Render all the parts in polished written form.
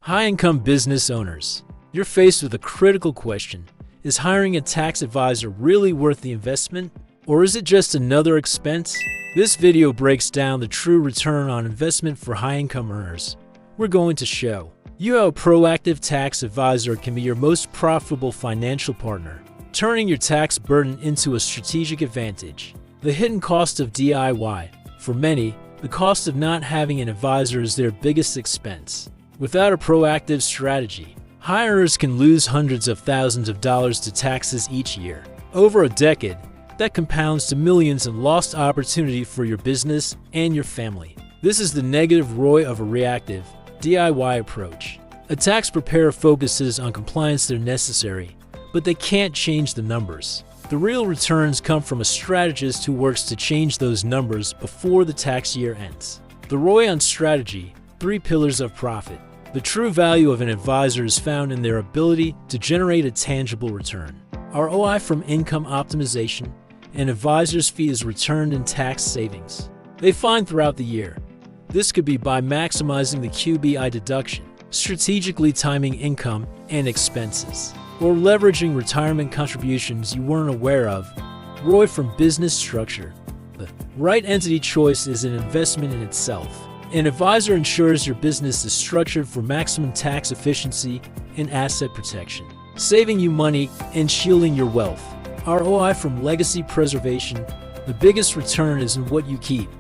High-income business owners, you're faced with a critical question. Is hiring a tax advisor really worth the investment, or is it just another expense? This video breaks down the true return on investment for high-income earners. We're going to show you how a proactive tax advisor can be your most profitable financial partner, turning your tax burden into a strategic advantage. The hidden cost of DIY. For many, the cost of not having an advisor is their biggest expense. Without a proactive strategy, high earners can lose hundreds of thousands of dollars to taxes each year. Over a decade, that compounds to millions in lost opportunity for your business and your family. This is the negative ROI of a reactive, DIY approach. A tax preparer focuses on compliance that are necessary, but they can't change the numbers. The real returns come from a strategist who works to change those numbers before the tax year ends. The ROI on strategy. 3 pillars of profit. The true value of an advisor is found in their ability to generate a tangible return. ROI from income optimization. An advisor's fee is returned in tax savings they find throughout the year. This could be by maximizing the QBI deduction, strategically timing income and expenses, or leveraging retirement contributions you weren't aware of. ROI from business structure. The right entity choice is an investment in itself. An advisor ensures your business is structured for maximum tax efficiency and asset protection, saving you money and shielding your wealth. ROI from legacy preservation. The biggest return is in what you keep.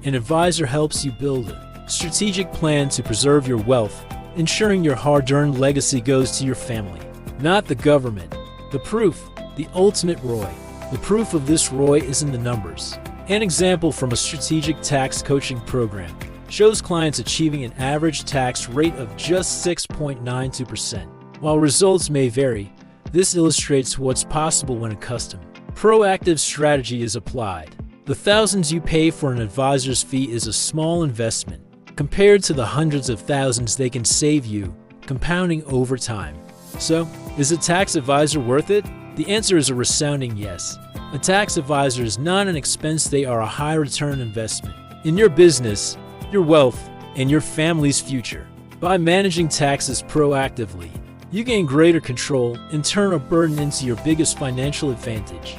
An advisor helps you build a strategic plan to preserve your wealth, ensuring your hard-earned legacy goes to your family, not the government. The proof, the ultimate ROI. The proof of this ROI is in the numbers. An example from a strategic tax coaching program shows clients achieving an average tax rate of just 6.92%. While results may vary, this illustrates what's possible when a custom, proactive strategy is applied. The thousands you pay for an advisor's fee is a small investment compared to the hundreds of thousands they can save you, compounding over time. So, is a tax advisor worth it? The answer is a resounding yes. A tax advisor is not an expense, they are a high return investment in your business, your wealth, and your family's future. By managing taxes proactively, you gain greater control and turn a burden into your biggest financial advantage.